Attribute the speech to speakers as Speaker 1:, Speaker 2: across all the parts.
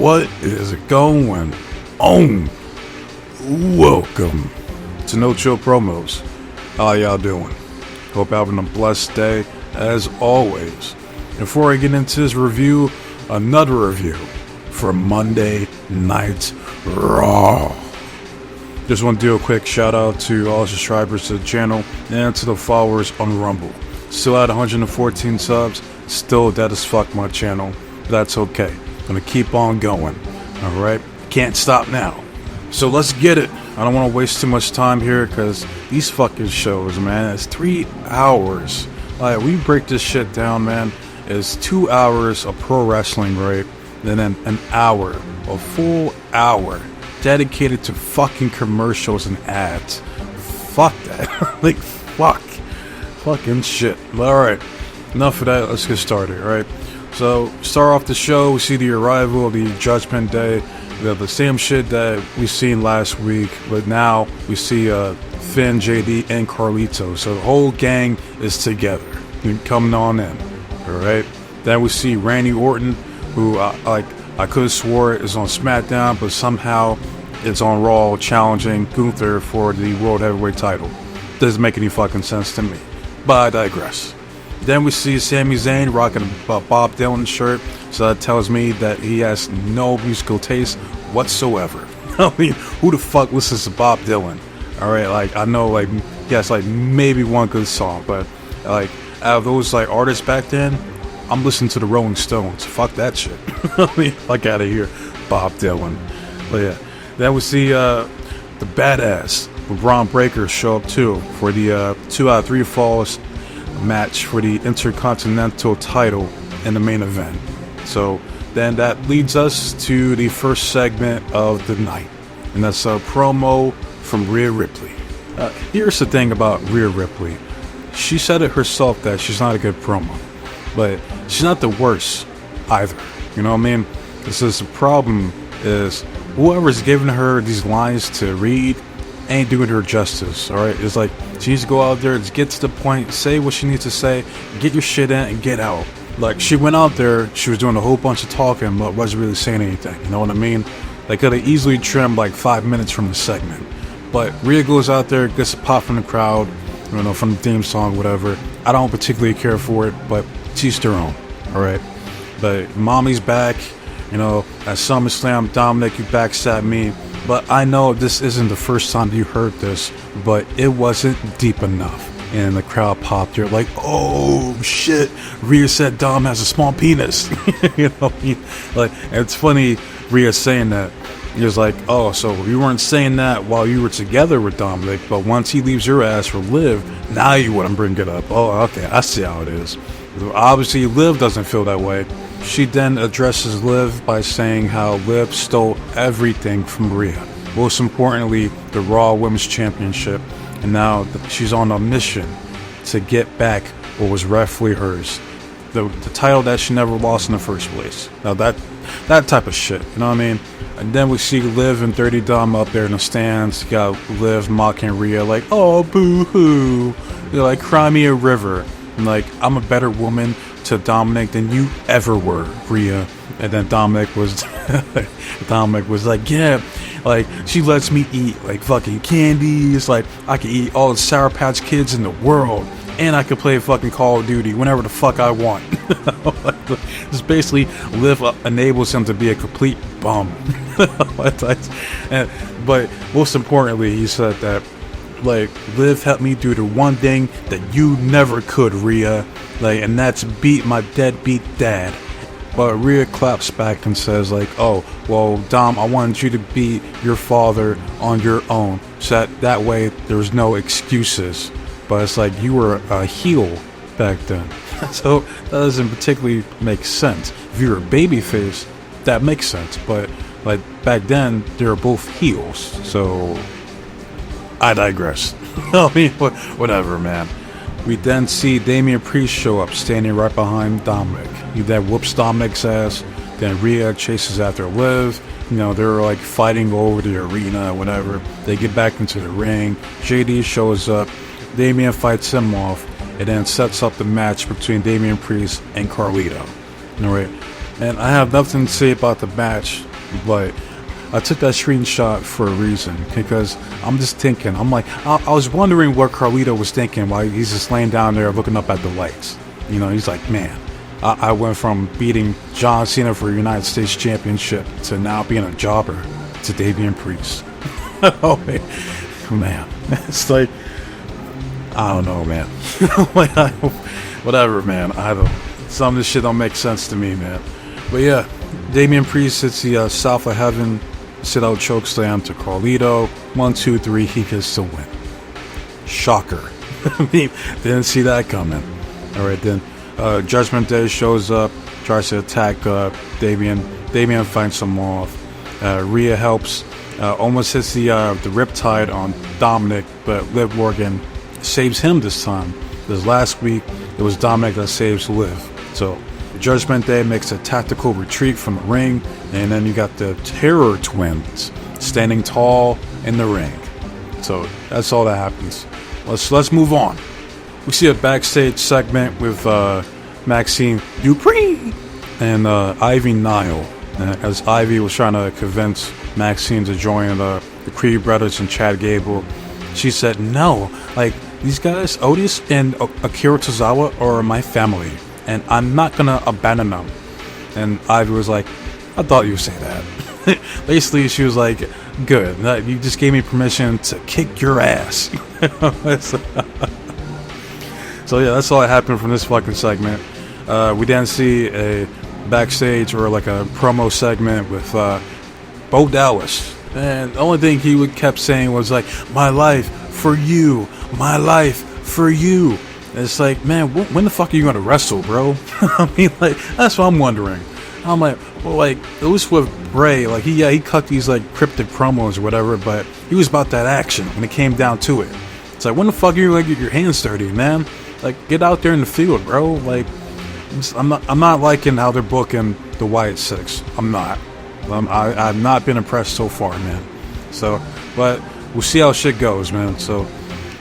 Speaker 1: What is going on? Welcome to No Chill Promos. How y'all doing? Hope you're having a blessed day as always. Before I get into this review, another review for Monday Night Raw. Just want to do a quick shout out to all the subscribers to the channel and to the followers on Rumble. Still at 114 subs, still dead as fuck my channel. That's okay. Gonna keep on going. Alright? Can't stop now. So let's get it. I don't want to waste too much time here because these fucking shows, man, it's 3 hours. Like, we break this shit down, man. It's 2 hours of pro wrestling, right? And then an hour, a full hour dedicated to fucking commercials and ads. Fuck that. Like, fuck. Fucking shit. Alright. Enough of that. Let's get started, alright? So, start off the show, we see the arrival of the Judgment Day. We have the same shit that we seen last week, but now we see Finn, JD, and Carlito. So the whole gang is together, coming on in. Alright? Then we see Randy Orton, who I could have swore is on SmackDown, but somehow it's on Raw challenging Gunther for the World Heavyweight title. Doesn't make any fucking sense to me. But I digress. Then we see Sami Zayn rocking a Bob Dylan shirt, so that tells me that he has no musical taste whatsoever. I mean, who the fuck listens to Bob Dylan? Alright, like, I know, like, he has, like, maybe one good song, but, like, out of those, like, artists back then, I'm listening to the Rolling Stones. Fuck that shit. I mean, fuck out of here, Bob Dylan. But yeah, then we see, the Badass with Braun Breaker show up, too, for the, 2 out of 3 falls match for the Intercontinental title in the main event. So then that leads us to the first segment of the night, and that's a promo from Rhea Ripley. Here's the thing about Rhea Ripley. She said it herself that she's not a good promo, but she's not the worst either. You know what I mean? This is the problem is whoever's giving her these lines to read ain't doing her justice, alright? It's like, she needs to go out there, just get to the point, say what she needs to say, get your shit in, and get out. Like, she went out there, she was doing a whole bunch of talking, but wasn't really saying anything, you know what I mean? They could have easily trimmed, like, 5 minutes from the segment. But Rhea goes out there, gets a pop from the crowd, you know, from the theme song, whatever. I don't particularly care for it, but teach their own, alright? But Mommy's back, you know, at SummerSlam, Dominic, you backstabbed me. But I know this isn't the first time you heard this, but it wasn't deep enough. And the crowd popped. You're like, oh shit, Rhea said Dom has a small penis. You know what I mean? Like, it's funny Rhea saying that. He was like, oh, so you weren't saying that while you were together with Dominic, but once he leaves your ass for Liv, now you want to bring it up. Oh, okay, I see how it is. Obviously, Liv doesn't feel that way. She then addresses Liv by saying how Liv stole everything from Rhea. Most importantly, the Raw Women's Championship. And now she's on a mission to get back what was rightfully hers. The title that she never lost in the first place. Now that type of shit, you know what I mean? And then we see Liv and Dirty Dom up there in the stands. You got Liv mocking Rhea like, oh, boo-hoo. You're like, cry me a river. And like, I'm a better woman to Dominic than you ever were, Rhea. And then Dominic was like, yeah, like, she lets me eat like fucking candies, like I can eat all the Sour Patch Kids in the world, and I can play fucking Call of Duty whenever the fuck I want. Just basically Liv enables him to be a complete bum. But most importantly, he said that, like, Liv helped me do the one thing that you never could, Rhea. Like, and that's beat my deadbeat dad. But Rhea claps back and says, like, oh, well, Dom, I wanted you to beat your father on your own. So that way there's no excuses. But it's like, you were a heel back then. So that doesn't particularly make sense. If you're a babyface, that makes sense. But, like, back then, they were both heels. So I digress. I mean, whatever, man. We then see Damian Priest show up, standing right behind Dominic. He then whoops Dominic's ass. Then Rhea chases after Liv. You know, they're like fighting over the arena, whatever. They get back into the ring. JD shows up. Damian fights him off. It then sets up the match between Damian Priest and Carlito. Alright. And I have nothing to say about the match But I took that screenshot for a reason, because I'm just thinking, I'm like, I was wondering what Carlito was thinking while he's just laying down there looking up at the lights. You know, he's like, man, I went from beating John Cena for a United States Championship to now being a jobber to Damian Priest. Oh, man. It's like, I don't know, man. Like, whatever, man. Some of this shit don't make sense to me, man. But yeah, Damian Priest hits the South of Heaven sit-out chokeslam to Carlito. 1, 2, 3, he gets the win. Shocker. I mean, didn't see that coming. Alright then, Judgment Day shows up, tries to attack Damian. Damian fights him off. Rhea helps, almost hits the Riptide on Dominic, but Liv Morgan saves him this time. This last week, it was Dominic that saves Liv. So, Judgment Day makes a tactical retreat from the ring, and then you got the Terror Twins standing tall in the ring. So that's all that happens. Let's move on. We see a backstage segment with Maxine Dupree and Ivy Nile, as Ivy was trying to convince Maxine to join the Creed brothers and Chad Gable. She said, no, like, these guys, Otis and Akira Tozawa, are my family, and I'm not gonna abandon them. And Ivy was like, I thought you would say that. Basically, she was like, good, you just gave me permission to kick your ass. So yeah, that's all that happened from this fucking segment. We then see a backstage or like a promo segment with Bo Dallas. And the only thing he kept saying was like, my life for you, my life for you. And it's like, man, when the fuck are you going to wrestle, bro? I mean, like, that's what I'm wondering. I'm like, well, like, at least with Bray, like, he cut these, like, cryptic promos or whatever, but he was about that action when it came down to it. It's like, when the fuck are you going to get your hands dirty, man? Like, get out there in the field, bro. Like, I'm not liking how they're booking the Wyatt Six. I'm not. I've not been impressed so far, man. So, but we'll see how shit goes, man. So,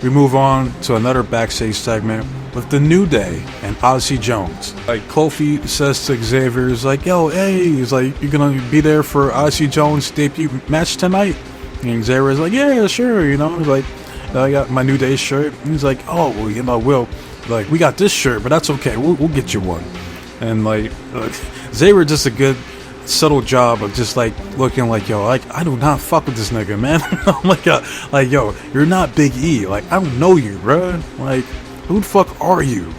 Speaker 1: we move on to another backstage segment with the New Day and Odyssey Jones. Like, Kofi says to Xavier, he's like, yo, hey, he's like, you gonna be there for Odyssey Jones' debut match tonight? And Xavier's like, yeah, sure, you know, he's like, I got my New Day shirt. And he's like, oh, well, you know, like, we got this shirt, but that's okay, we'll get you one. And like Xavier just a good subtle job of just like looking like, yo, like, I do not fuck with this nigga, man. I'm like, yo, you're not Big E. Like, I don't know you, bro. Like, who the fuck are you?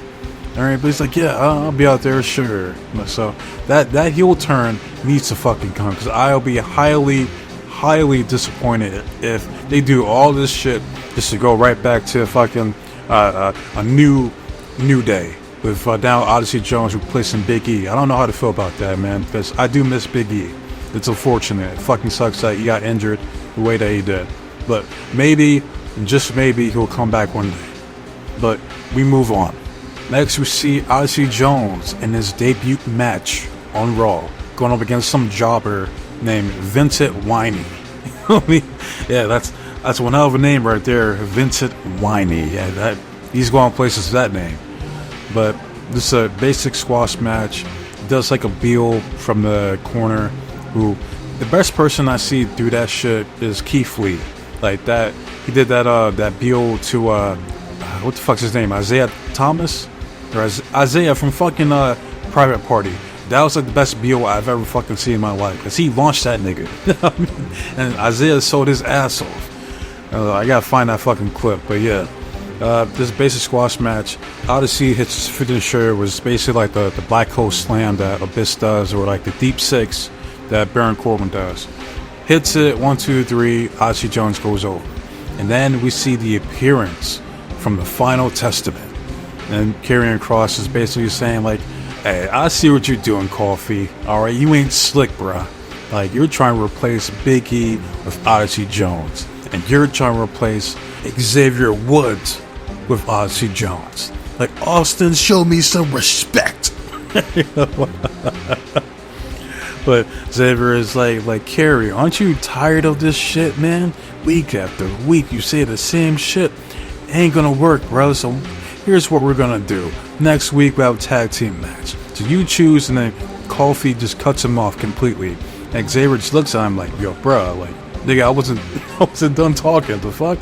Speaker 1: Alright, but he's like, yeah, I'll be out there, sure. So that heel turn needs to fucking come, because I'll be highly disappointed if they do all this shit just to go right back to fucking a new Day with now Odyssey Jones replacing Big E. I don't know how to feel about that, man, because I do miss Big E. It's unfortunate. It fucking sucks that he got injured the way that he did. But maybe, just maybe, he'll come back one day. But we move on. Next, we see Odyssey Jones in his debut match on Raw, going up against some jobber named Vincent Whiny. I mean, yeah, that's one hell of a name right there, Vincent Whiny. Yeah, he's going places with that name. But this is a basic squash match. He does like a Beal from the corner, who the best person I see do that shit is Keith Lee. Like that, he did that Beal to what the fuck's his name? Isaiah Thomas? Or Isaiah from fucking Private Party. That was like the best Beal I've ever fucking seen in my life, because he launched that nigga. And Isaiah sold his ass off. I gotta find that fucking clip, but yeah. This basic squash match, Odyssey hits his finisher, was basically like the Black Hole Slam that Abyss does, or like the Deep Six that Baron Corbin does. Hits it, 1, 2, 3, Odyssey Jones goes over. And then we see the appearance from the Final Testament. And Karrion Kross is basically saying like, hey, I see what you're doing, Coffee. Alright, you ain't slick, bruh. Like, you're trying to replace Big E with Odyssey Jones. And you're trying to replace Xavier Woods with Odyssey Jones. Like, Austin, show me some respect. But Xavier is like, Carrie, aren't you tired of this shit, man? Week after week, you say the same shit. It ain't gonna work, bro. So here's what we're gonna do. Next week, we have a tag team match. So you choose, and then Kofi just cuts him off completely. And Xavier just looks at him like, yo, bro, like, nigga, I wasn't done talking. The fuck?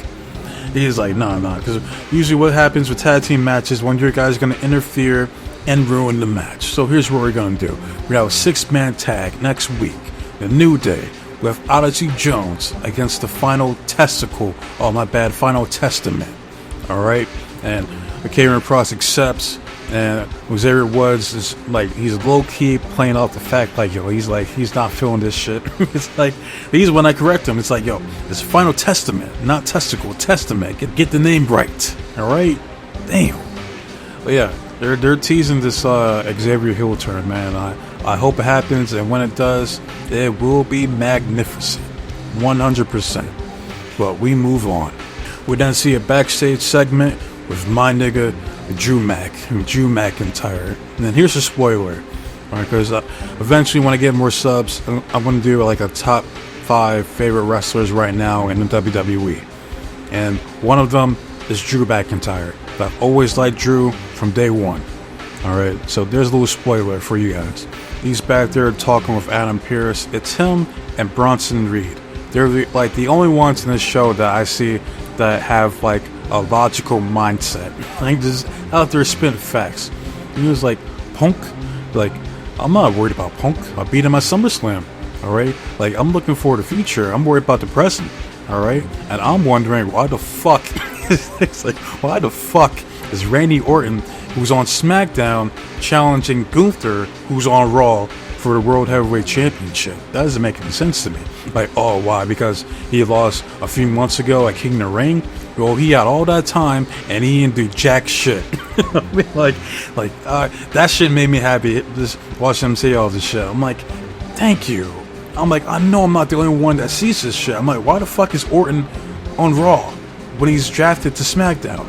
Speaker 1: He's like, nah, because usually what happens with tag team matches, one of your guys is gonna interfere and ruin the match. So here's what we're gonna do. We have a 6-man tag next week, the New Day, with Odyssey Jones against the Final Testicle. Oh, my bad, Final Testament. All right, and Karrion Kross accepts. And Xavier Woods is like, he's low-key playing off the fact like, yo, he's not feeling this shit. It's like, he's when I correct him, it's like, yo, it's Final Testament, not Testicle, Testament. Get the name right, all right? Damn. But yeah, they're teasing this Xavier heel turn, man. I hope it happens, and when it does, it will be magnificent, 100%. But we move on. We then see a backstage segment with my nigga Drew McIntyre. And then here's a spoiler, because eventually when I get more subs, I'm going to do like a top 5 favorite wrestlers right now in the WWE. And one of them is Drew McIntyre. I've always liked Drew from day one. Alright, so there's a little spoiler for you guys. He's back there talking with Adam Pearce. It's him and Bronson Reed. They're the only ones in this show that I see that have like a logical mindset, like just out there spitting facts. He was like, Punk, like, I'm not worried about Punk. I beat him at SummerSlam. All right, like, I'm looking for the future. I'm worried about the present. All right, and I'm wondering why the fuck it's like, why the fuck is Randy Orton, who's on SmackDown, challenging Gunther, who's on Raw, for the World Heavyweight Championship? That doesn't make any sense to me. Like, oh, why? Because he lost a few months ago at King of the Ring? Well, he had all that time and he didn't do jack shit. I mean, that shit made me happy. Just watching him say all this shit. I'm like, thank you. I'm like, I know I'm not the only one that sees this shit. I'm like, why the fuck is Orton on Raw when he's drafted to SmackDown?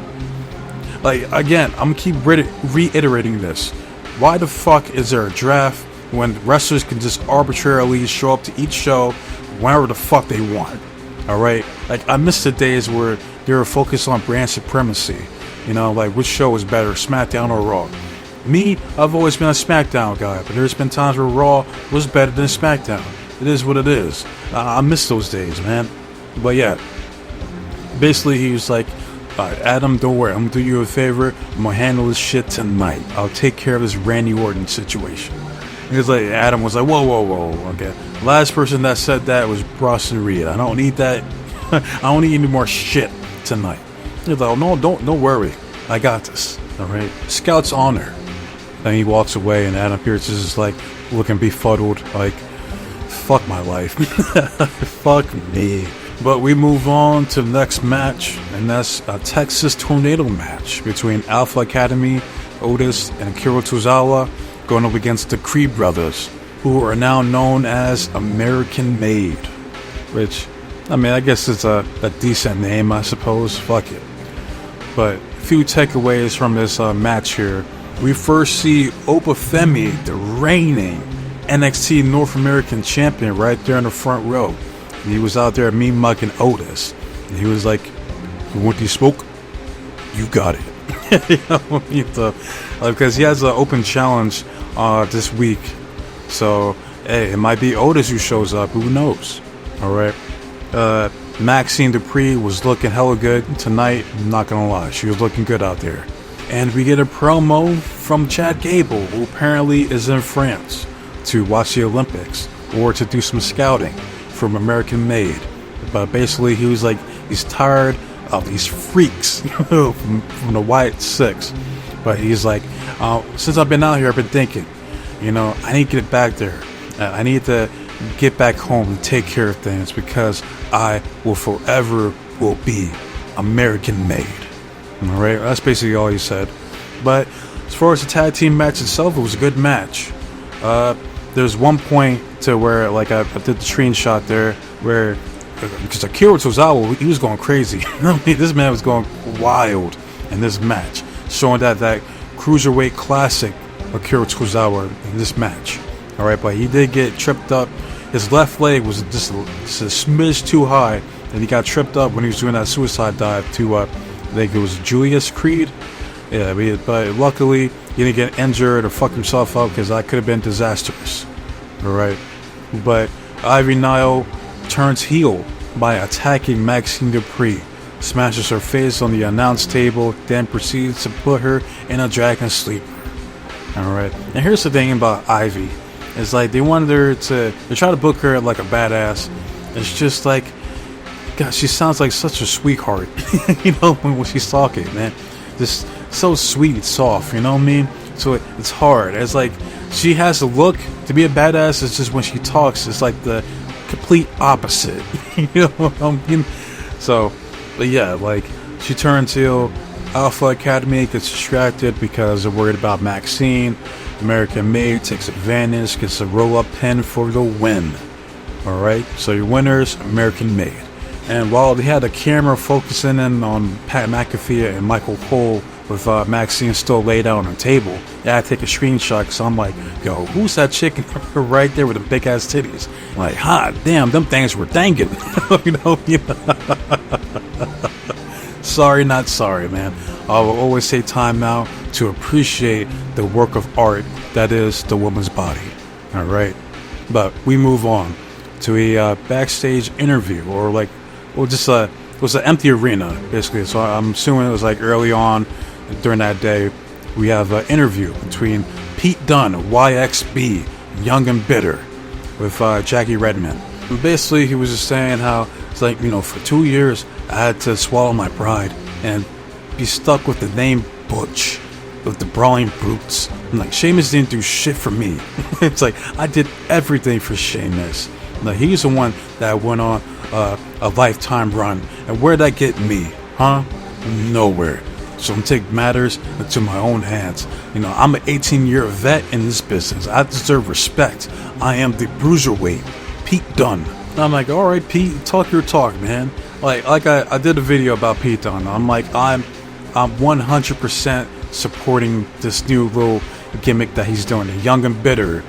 Speaker 1: Like, again, I'm gonna keep reiterating this. Why the fuck is there a draft when wrestlers can just arbitrarily show up to each show whenever the fuck they want? Alright? Like, I miss the days where they were focused on brand supremacy. You know, like, which show was better, SmackDown or Raw? Me, I've always been a SmackDown guy, but there's been times where Raw was better than SmackDown. It is what it is. I miss those days, man. But yeah, basically he was like, Adam, don't worry, I'm gonna do you a favor. I'm gonna handle this shit tonight. I'll take care of this Randy Orton situation. He was like, Adam was like, whoa, okay. Last person that said that was Bronson Reed. I don't need that. I don't need any more shit tonight. He's like, oh, no, don't worry. I got this. All right. Scout's honor. Then he walks away, and Adam Pearce is just like looking befuddled, like, fuck my life. Fuck me. But we move on to the next match, and that's a Texas Tornado match between Alpha Academy, Otis, and Akira Tozawa, going up against the Creed brothers, who are now known as American Made. Which, I mean, I guess it's a decent name, I suppose. Fuck it. But a few takeaways from this match here. We first see Obafemi, the reigning NXT North American champion, right there in the front row. And he was out there mean mugging Otis. And he was like, you want the smoke? You got it. You know, because he has an open challenge this week. So, hey, it might be Otis who shows up. Who knows? Alright. Maxine Dupree was looking hella good tonight. I'm not gonna lie. She was looking good out there. And we get a promo from Chad Gable, who apparently is in France to watch the Olympics or to do some scouting from American Made. But basically, he was like, he's tired of these freaks from the White Six. But he's like, since I've been out here, I've been thinking, you know, I need to get back there. I need to get back home and take care of things because I will forever be American Made. Alright, that's basically all he said. But as far as the tag team match itself, it was a good match. There's one point to where, like, I did the screenshot there where, because Akira Tozawa, he was going crazy. I mean, this man was going wild in this match, showing that cruiserweight classic Akira Tozawa in this match. Alright, but he did get tripped up. His left leg was just a smidge too high, and he got tripped up when he was doing that suicide dive to, I think it was Julius Creed. Yeah, but luckily he didn't get injured or fuck himself up because that could have been disastrous. Alright, but Ivy Nile turns heel by attacking Maxine Dupree, smashes her face on the announce table, then proceeds to put her in a dragon sleeper. Alright, and here's the thing about Ivy. It's like they try to book her like a badass. It's just like, God, she sounds like such a sweetheart, you know, when she's talking, man. Just so sweet and soft, you know what I mean? So it's hard. It's like, she has a look to be a badass. It's just when she talks, it's like the complete opposite, you know what I mean? So, but yeah, like, she turns heel. Alpha Academy gets distracted because they're worried about Maxine. American Made takes advantage, gets a roll-up pin for the win. Alright, so your winners, American Made. And while they had the camera focusing in on Pat McAfee and Michael Cole with Maxine still laid out on the table, they had to take a screenshot because I'm like, yo, who's that chick right there with the big ass titties? I'm like, hot damn, them things were dangling. you know? Sorry, not sorry, man. I will always say time out to appreciate the work of art that is the woman's body. Alright? But we move on to a backstage interview, it was an empty arena, basically. So I'm assuming it was like early on during that day. We have an interview between Pete Dunne, YXB, Young and Bitter, with Jackie Redmond. And basically, he was just saying how it's like, you know, for 2 years, I had to swallow my pride and be stuck with the name Butch, with the Brawling Brutes. I'm like, Sheamus didn't do shit for me. It's like, I did everything for Sheamus. Like, he's the one that went on a lifetime run. And where'd that get me? Huh? Nowhere. So I'm taking matters into my own hands. You know, I'm an 18-year vet in this business. I deserve respect. I am the bruiserweight, Pete Dunne. And I'm like, all right, Pete, talk your talk, man. Like I did a video about Pete Dunne. I'm like, I'm 100% supporting this new little gimmick that he's doing, the Young and Bitter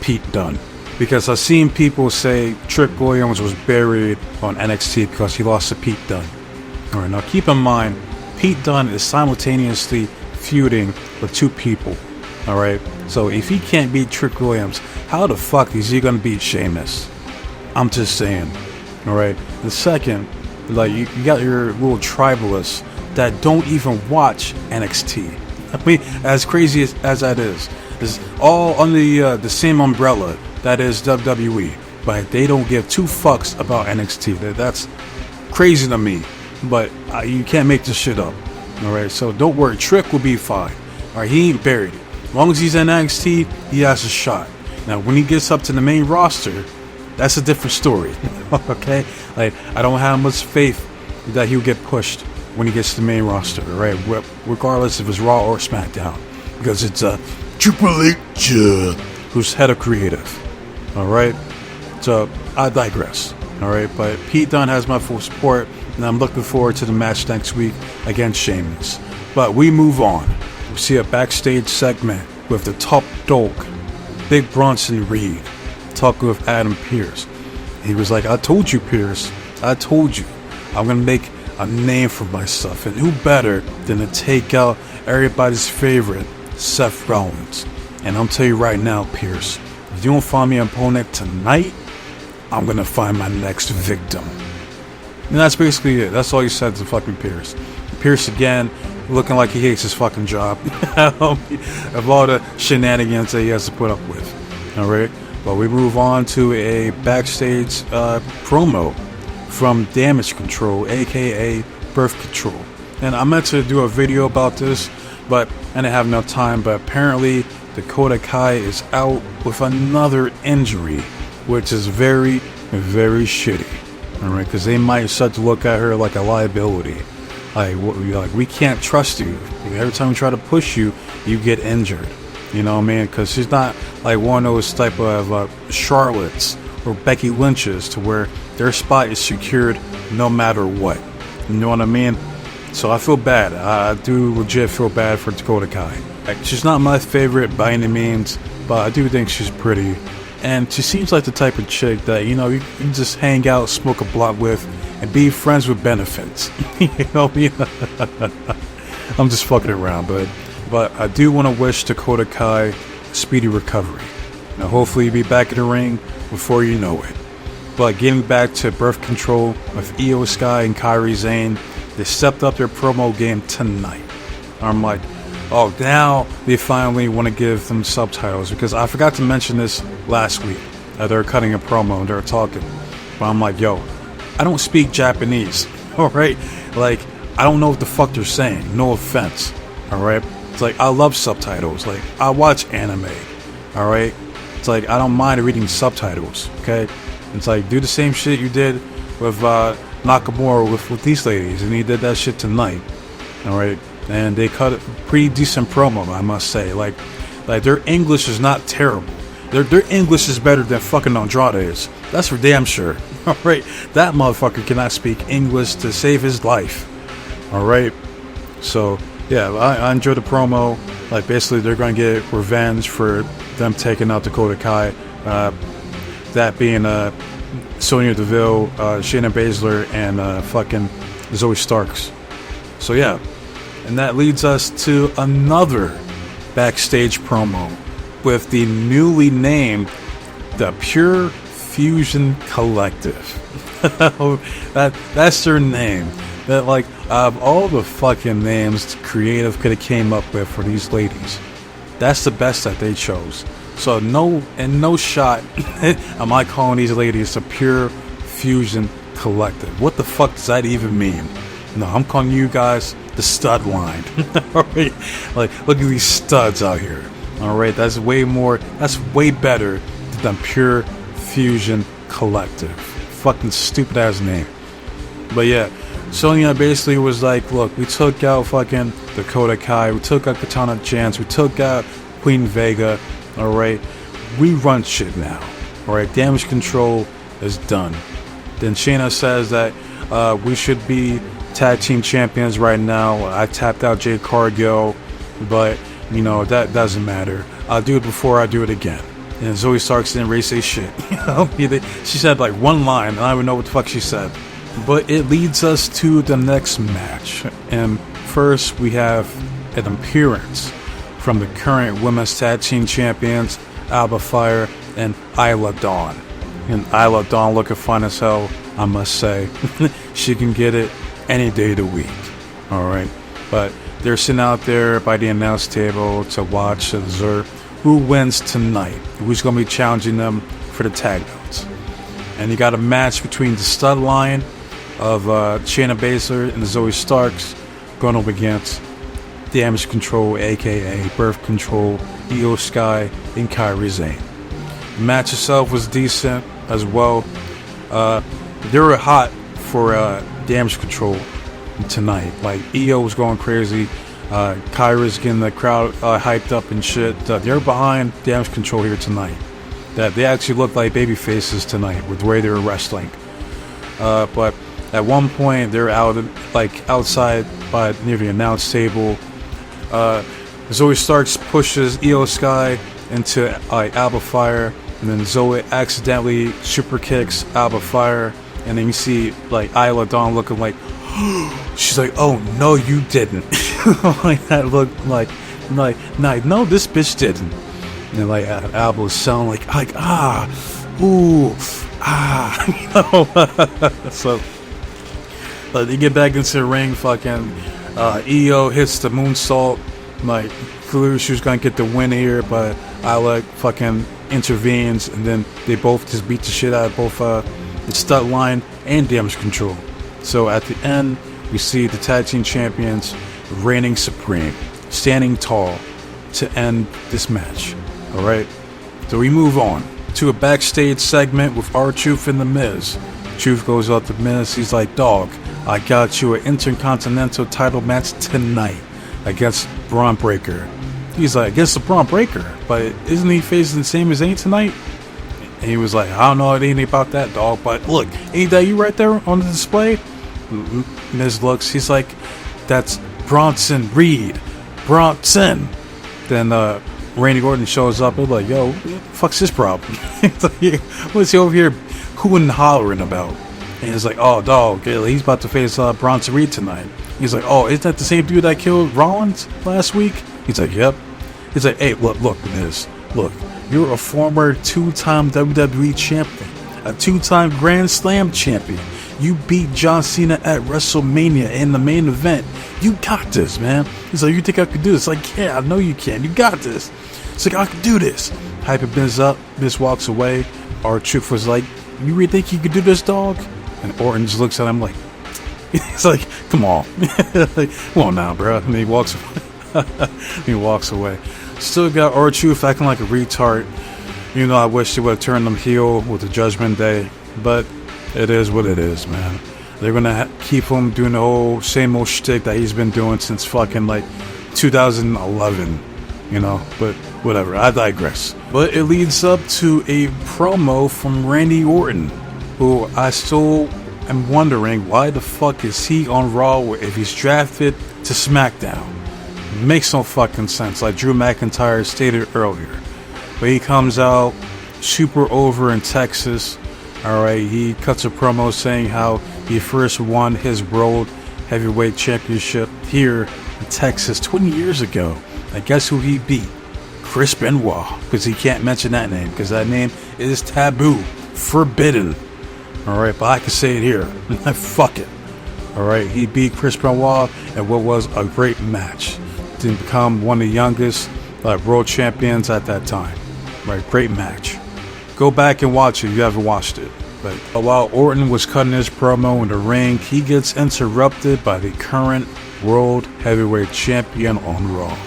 Speaker 1: Pete Dunne. Because I've seen people say Trick Williams was buried on NXT because he lost to Pete Dunne. Alright, now keep in mind, Pete Dunne is simultaneously feuding with two people. Alright, so if he can't beat Trick Williams, how the fuck is he gonna beat Sheamus? I'm just saying. Alright, the second, like, you got your little tribalists that don't even watch NXT. I mean, as crazy as that is, it's all under the same umbrella that is WWE, but they don't give two fucks about NXT. That's crazy to me, but you can't make this shit up. Alright, so don't worry, Trick will be fine. Alright, he ain't buried. As long as he's in NXT, he has a shot. Now, when he gets up to the main roster, that's a different story. Okay? Like, I don't have much faith that he'll get pushed when he gets to the main roster, right? Regardless if it's Raw or SmackDown, because it's Triple H who's head of creative. All right, so I digress. All right, but Pete Dunne has my full support, and I'm looking forward to the match next week against Sheamus. But we move on. We see a backstage segment with the top dog, Big Bronson Reed, talking with Adam Pearce. He was like, "I told you, Pearce. I told you. I'm gonna make a name for myself, and who better than to take out everybody's favorite, Seth Rollins? And I'm telling you right now, Pearce, if you don't find me an opponent tonight, I'm gonna find my next victim." And that's basically it. That's all he said to fucking Pearce. Pearce again, looking like he hates his fucking job of all the shenanigans that he has to put up with. All right, but we move on to a backstage promo from Damage Control, aka Birth Control. And I meant to do a video about this, but I didn't have enough time. But apparently Dakota Kai is out with another injury, which is very, very shitty. Alright, because they might start to look at her like a liability. Like, we can't trust you. Every time we try to push you, you get injured. You know what I mean? Because she's not like one of those type of Charlottes or Becky Lynch's to where their spot is secured no matter what. You know what I mean? So I feel bad. I do legit feel bad for Dakota Kai. Like, she's not my favorite by any means, but I do think she's pretty. And she seems like the type of chick that, you know, you can just hang out, smoke a blunt with, and be friends with benefits. You know what I mean? I'm just fucking around, but I do want to wish Dakota Kai a speedy recovery. Now, hopefully you'll be back in the ring before you know it. But getting back to birth control with Io Sky and Kairi Sane, they stepped up their promo game tonight. I'm like, oh, now they finally want to give them subtitles, because I forgot to mention this last week. They're cutting a promo and they're talking. But I'm like, yo, I don't speak Japanese, alright? Like, I don't know what the fuck they're saying, no offense, alright? It's like, I love subtitles, like, I watch anime, alright? It's like, I don't mind reading subtitles, okay? It's like, do the same shit you did with Nakamura with these ladies, and he did that shit tonight, alright? And they cut a pretty decent promo, I must say. Like their English is not terrible. Their English is better than fucking Andrade's. That's for damn sure. Alright? That motherfucker cannot speak English to save his life. Alright? So, yeah, I enjoyed the promo. Like, basically, they're going to get revenge for them taking out Dakota Kai. That being Sonya Deville, Shayna Baszler, and fucking Zoe Starks. So, yeah. And that leads us to another backstage promo with the newly named the Pure Fusion Collective. That's their name. That, like, out of all the fucking names creative could have came up with for these ladies, that's the best that they chose. So no shot am I calling these ladies the Pure Fusion Collective. What the fuck does that even mean? No, I'm calling you guys the stud line. Alright? Like, look at these studs out here. Alright, that's way better than Pure Fusion Collective. Fucking stupid ass name. But yeah, Sonya basically was like, look, we took out fucking Dakota Kai, we took out Katana Chance, we took out Queen Vega, alright? We run shit now. Alright, damage control is done. Then Shayna says that we should be tag team champions right now. I tapped out Jade Cargill, but you know that doesn't matter. I'll do it before I do it again. And Zoe Starks didn't really say shit. She said like one line, and I don't even know what the fuck she said. But it leads us to the next match. And first we have an appearance from the current women's tag team champions, Alba Fire and Isla Dawn. And Isla Dawn looking fine as hell, I must say. She can get it any day of the week. Alright. But they're sitting out there by the announce table to watch who wins tonight. Who's going to be challenging them for the tag belts. And you got a match between the stud line of Shayna Baszler and Zoe Starks going up against Damage Control, aka Birth Control, Io Sky, and Kairi Sane. The match itself was decent as well. They were hot for Damage Control tonight. Like, Io was going crazy. Kairi's getting the crowd hyped up and shit. They're behind Damage Control here tonight. That they actually looked like baby faces tonight with the way they were wrestling. But at one point they're outside by near the announce table. Zoe Starks pushes Io Sky into Alba Fire, and then Zoe accidentally super kicks Alba Fire, and then you see like Isla Dawn looking like she's like, oh no you didn't. Like that looked like no this bitch didn't. And like Alba was sounding like ooh So they get back into the ring. Fucking Io hits the moonsault. Like, clearly she was gonna get the win here, but Isla fucking intervenes, and then they both just beat the shit out of both the stud line and Damage Control. So at the end, we see the tag team champions reigning supreme, standing tall to end this match. Alright, so we move on to a backstage segment with R-Truth and The Miz. Truth goes up to Miz, he's like, dog, I got you an Intercontinental title match tonight against Braun Breaker. He's like, against the Braun Breaker? But isn't he facing the same as Zayn tonight? And he was like, I don't know anything about that, dog, but look, ain't that you right there on the display? Miz looks, he's like, that's Bronson Reed. Bronson. Then Randy Orton shows up and like, yo, what the fuck's his problem? What's he over here hooting and hollering about? And he's like, oh, dog, he's about to face Bronson Reed tonight. He's like, oh, isn't that the same dude that killed Rollins last week? He's like, yep. He's like, hey, look, Miz, look, you're a former 2-time WWE champion. a 2-time Grand Slam champion. You beat John Cena at WrestleMania in the main event. You got this, man. He's like, you think I could do this? Like, yeah, I know you can. You got this. It's like, I can do this. Hyping Biz up. Biz walks away. R-Truth was like, you really think you could do this, dog? And Orton just looks at him like, he's like, come on. Like, come on now, bro. And he walks away. He walks away. Still got R-Truth acting like a retard. You know, I wish they would have turned him heel with the Judgment Day. But it is what it is, man. They're going to keep him doing the whole same old shtick that he's been doing since fucking like 2011. You know, but whatever. I digress. But it leads up to a promo from Randy Orton, who I still am wondering why the fuck is he on Raw if he's drafted to SmackDown. Makes no fucking sense, like Drew McIntyre stated earlier. But he comes out super over in Texas. Alright, he cuts a promo saying how he first won his World Heavyweight Championship here in Texas 20 years ago. And guess who he beat? Chris Benoit. Because he can't mention that name, because that name is taboo. Forbidden. Alright, but I can say it here. Fuck it. Alright, he beat Chris Benoit in what was a great match. To become one of the youngest world champions at that time. Right, great match. Go back and watch it if you haven't watched it. But while Orton was cutting his promo in the ring, he gets interrupted by the current World Heavyweight Champion on Raw.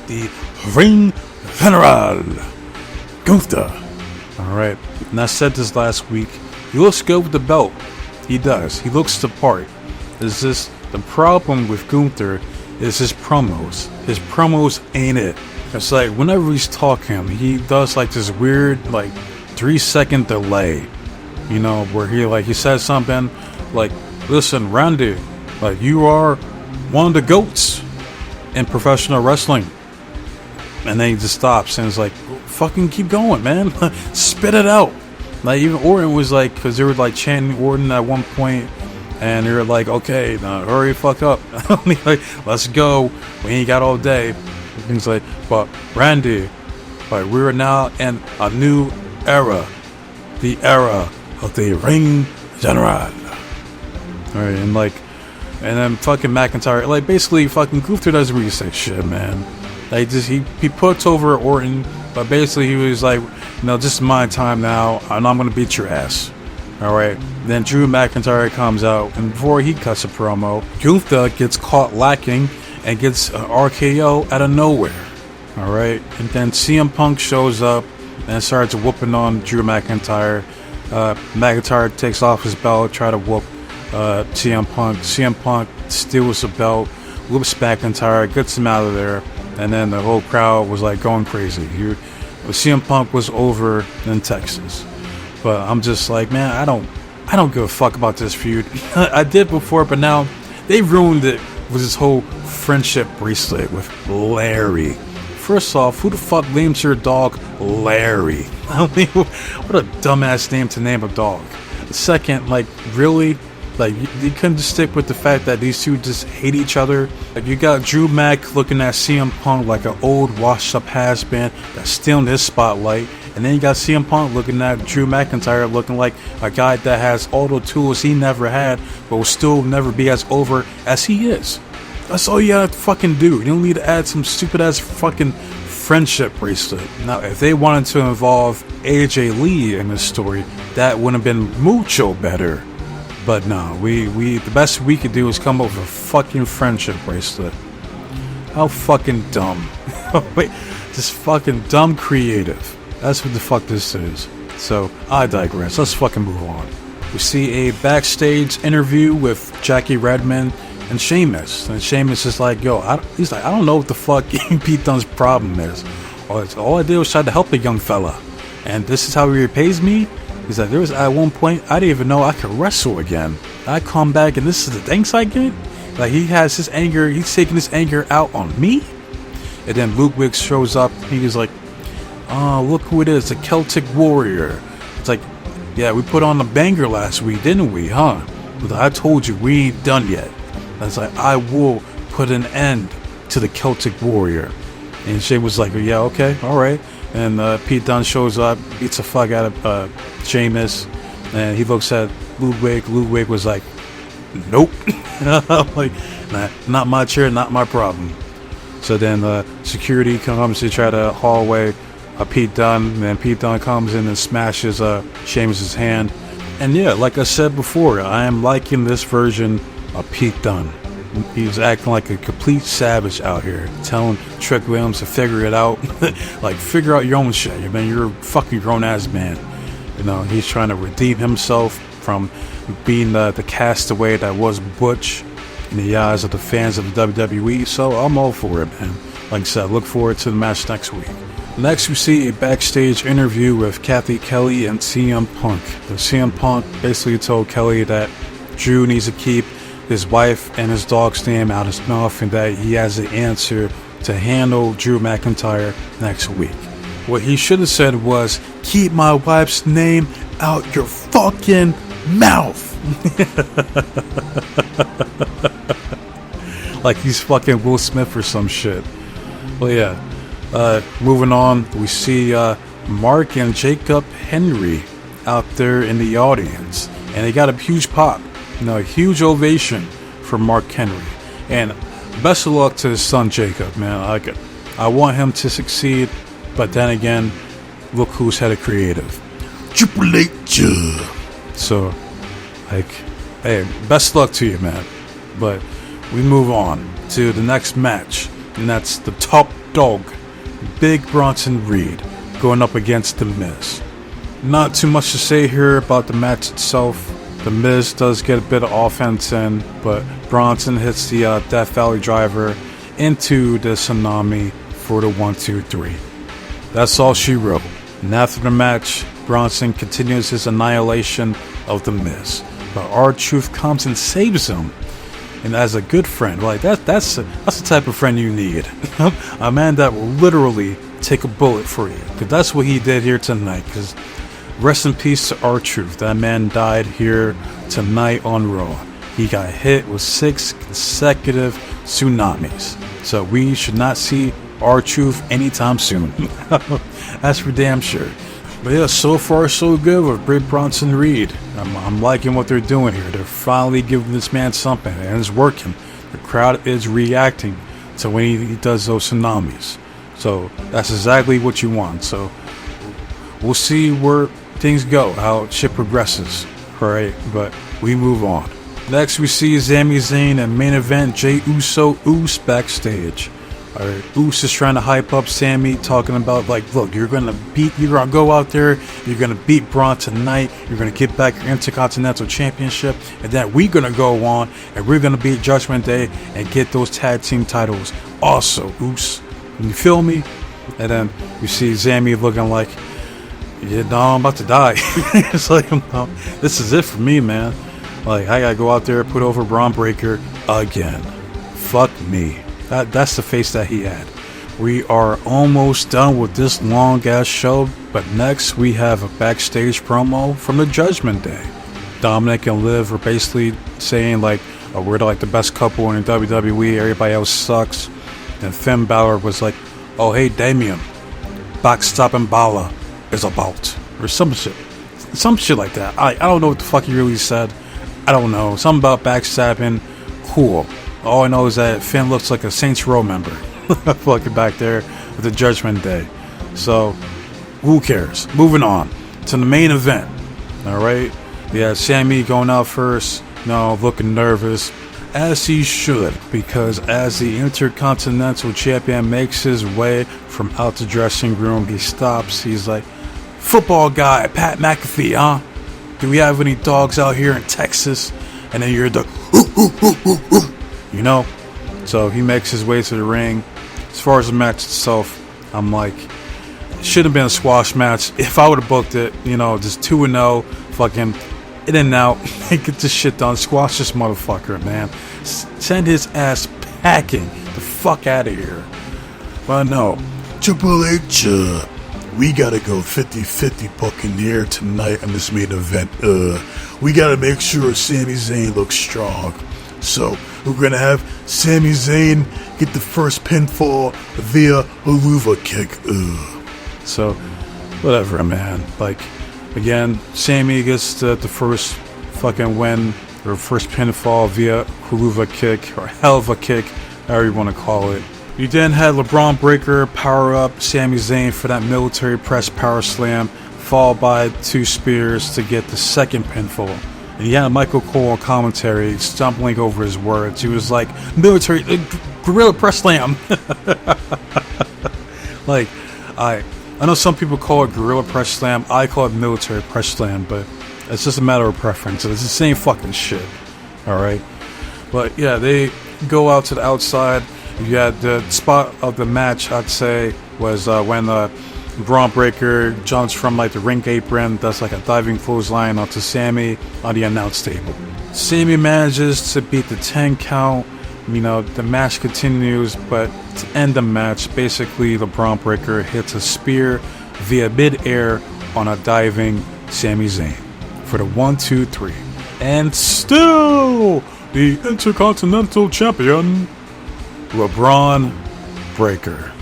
Speaker 1: The Ring General, Gunther. Alright, and I said this last week. He looks good with the belt. He does. He looks the part. It's just the problem with Gunther is his promos. His promos ain't it. It's like whenever he's talking, he does like this weird 3-second delay. You know, where he says something like, listen, Randy, like you are one of the GOATs in professional wrestling. And then he just stops and is like, fucking keep going, man. Spit it out. Like even Orton was like, because they were like chanting Orton at one point, and they were like, okay, now hurry fuck up. Like, let's go. We ain't got all day. Things like, but Randy, like we're now in a new era. The era of the Ring General. Alright, and then fucking McIntyre, like basically fucking Gunther doesn't really say shit, man. Like just he puts over Orton, but basically he was like, this is my time now, and I'm gonna beat your ass. Alright, then Drew McIntyre comes out, and before he cuts a promo, Gunther gets caught lacking and gets an RKO out of nowhere. Alright, and then CM Punk shows up and starts whooping on Drew McIntyre. McIntyre takes off his belt, try to whoop CM Punk. CM Punk steals the belt, whoops McIntyre, gets him out of there, and then the whole crowd was like going crazy. CM Punk was over in Texas. But I'm just like, man, I don't give a fuck about this feud. I did before, but now they ruined it with this whole friendship bracelet with Larry. First off, who the fuck names your dog Larry? I mean, what a dumbass name to name a dog. Second, really? You couldn't just stick with the fact that these two just hate each other. You got Drew Mac looking at CM Punk like an old washed-up has-been that's stealing his spotlight. And then you got CM Punk looking at Drew McIntyre looking like a guy that has all the tools he never had, but will still never be as over as he is. That's all you gotta fucking do. You don't need to add some stupid ass fucking friendship bracelet. Now, if they wanted to involve AJ Lee in this story, that would have been mucho better. But no, the best we could do is come up with a fucking friendship bracelet. How fucking dumb. Wait, just fucking dumb creative. That's what the fuck this is. So, I digress. Let's fucking move on. We see a backstage interview with Jackie Redmond and Sheamus. And Sheamus is like, he's like, I don't know what the fuck Pete Dunne's problem is. All I did was try to help a young fella. And this is how he repays me? He's like, there was at one point, I didn't even know I could wrestle again. I come back and this is the thanks I get? Like, he has his anger, he's taking his anger out on me? And then Ludwig shows up, he's like, oh, look who it is, the Celtic Warrior. It's like, yeah, we put on a banger last week, didn't we, huh? But I told you, we ain't done yet. And it's like, I will put an end to the Celtic Warrior. And Shane was like, yeah, okay, alright. And Pete Dunne shows up, beats the fuck out of Sheamus, and he looks at Ludwig. Ludwig was like, nope. I'm like, nah, not my chair, not my problem. So then security comes to try to haul away Pete Dunne, and then Pete Dunne comes in and smashes Sheamus' hand. And yeah, like I said before, I am liking this version of Pete Dunne. He's acting like a complete savage out here, telling Trick Williams to figure it out. Like, figure out your own shit, man. You're a fucking grown-ass man. You know, he's trying to redeem himself from being the castaway that was Butch in the eyes of the fans of the WWE. So I'm all for it, man. Like I said, look forward to the match next week. Next, we see a backstage interview with Kathy Kelly and CM Punk. The CM Punk basically told Kelly that Drew needs to keep his wife and his dog's name out his mouth, and that he has the answer to handle Drew McIntyre next week. What he should have said was, keep my wife's name out your fucking mouth. Like he's fucking Will Smith or some shit. Well, yeah. Moving on, we see Mark and Jacob Henry out there in the audience, and they got a huge pop. You know, a huge ovation for Mark Henry. And best of luck to his son Jacob, man. I want him to succeed, but then again, look who's head of creative. Triple H. So, like, hey, best luck to you, man. But we move on to the next match, and that's the top dog, Big Bronson Reed, going up against The Miz. Not too much to say here about the match itself. The Miz does get a bit of offense in, but Bronson hits the Death Valley driver into the tsunami for the 1-2-3. That's all she wrote. And after the match, Bronson continues his annihilation of The Miz. But R-Truth comes and saves him. And as a good friend, like that's the type of friend you need. A man that will literally take a bullet for you. Because that's what he did here tonight. Because rest in peace to R-Truth. That man died here tonight on Raw. He got hit with 6 consecutive tsunamis. So we should not see R-Truth anytime soon. That's for damn sure. But yeah, so far so good with Big Bronson Reed. I'm liking what they're doing here. They're finally giving this man something, and it's working. The crowd is reacting to when he does those tsunamis. So that's exactly what you want. So we'll see where things go, how shit progresses. Alright, but we move on. Next we see Sami Zayn and main event Jey Uso backstage. Alright, Uso is trying to hype up Sammy, talking about like, look, you're gonna go out there, you're gonna beat Braun tonight, you're gonna get back your Intercontinental Championship, and then we're gonna go on and we're gonna beat Judgment Day and get those tag team titles also, Uso. You feel me? And then you see Sammy looking like, yeah, no, I'm about to die. It's like, no, this is it for me, man. Like, I gotta go out there, put over Braun Breaker again. Fuck me. That's the face that he had. We are almost done with this long-ass show, but next we have a backstage promo from the Judgment Day. Dominic and Liv are basically saying, like, oh, we're like the best couple in the WWE, everybody else sucks. And Finn Balor was like, oh, hey, Damien, backstabbing Balor is about. Or some shit like that. I don't know what the fuck he really said. I don't know. Something about backstabbing. Cool. All I know is that Finn looks like a Saints Row member. Fucking back there with the Judgment Day. So, who cares? Moving on to the main event. Alright? Yeah, Sammy going out first. No, looking nervous. As he should. Because as the Intercontinental Champion makes his way from out the dressing room, he stops. He's like, football guy, Pat McAfee, huh? Do we have any dogs out here in Texas? And then you're the you know? So he makes his way to the ring. As far as the match itself, I'm like, it should have been a squash match. If I would have booked it, you know, just 2-0, fucking in and out, get this shit done. Squash this motherfucker, man. Send his ass packing the fuck out of here. But no, Triple H, we gotta go 50-50 Buccaneer tonight on this main event. We gotta make sure Sami Zayn looks strong. So, we're gonna have Sami Zayn get the first pinfall via Haluva kick. So, whatever, man. Like, again, Sammy gets the first fucking win, or first pinfall via Huluva kick, or hell of a kick, however you want to call it. You then had LeBron Breaker power up Sami Zayn for that military press power slam, followed by 2 spears to get the second pinfall. And you had Michael Cole on commentary stumbling over his words. He was like, military, gorilla press slam. Like, I know some people call it gorilla press slam. I call it military press slam, but it's just a matter of preference. It's the same fucking shit. Alright? But yeah, they go out to the outside. You had the spot of the match, I'd say, was when Braun Breaker jumps from like the ring apron, does like a diving clothesline onto Sammy on the announce table. Sammy manages to beat the 10 count. You know, the match continues, but to end the match, basically the Braun Breaker hits a spear via mid-air on a diving Sami Zayn for the 1, 2, 3. And still the Intercontinental Champion, LeBron Breaker.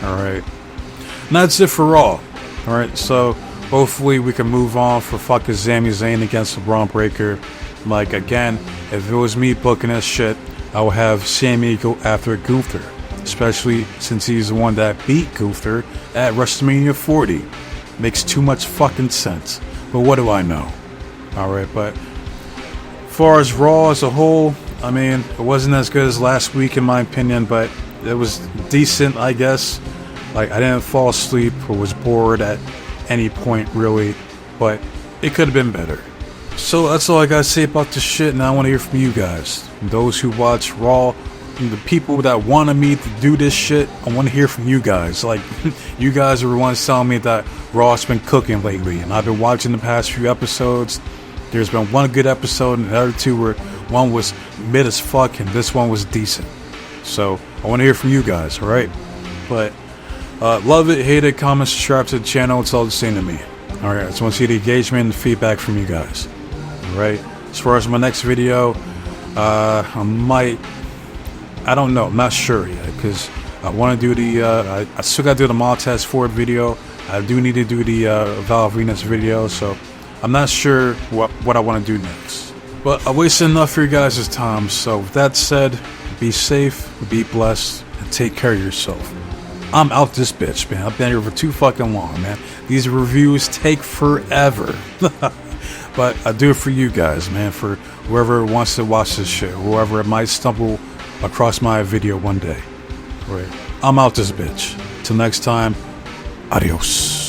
Speaker 1: Alright. And that's it for Raw. Alright, so hopefully we can move on for fucking Sami Zayn against LeBron Breaker. Like, again, if it was me booking this shit, I would have Sammy go after Gunther. Especially since he's the one that beat Gunther at WrestleMania 40. Makes too much fucking sense. But what do I know? Alright, but as far as Raw as a whole, I mean, it wasn't as good as last week in my opinion, but it was decent, I guess. Like, I didn't fall asleep or was bored at any point, really, but it could have been better. So that's all I gotta say about this shit, and I want to hear from you guys. Those who watch Raw, the people that wanted me to do this shit, I want to hear from you guys. Like, you guys are the ones telling me that Raw's been cooking lately, and I've been watching the past few episodes. There's been one good episode, and the other 2 were, one was mid as fuck, and this one was decent. So, I want to hear from you guys, alright? But, love it, hate it, comment, subscribe to the channel, it's all the same to me. Alright, I just want to see the engagement and the feedback from you guys. Alright, as far as my next video, I don't know, I'm not sure yet, because I want to do the, I still got to do the Montez Ford video. I do need to do the Val Venus video, so I'm not sure what I want to do next. But I wasted enough for you guys' time, so with that said, be safe, be blessed, and take care of yourself. I'm out this bitch, man. I've been here for too fucking long, man. These reviews take forever. But I do it for you guys, man, for whoever wants to watch this shit, whoever might stumble across my video one day. Right. I'm out this bitch. Till next time, adios.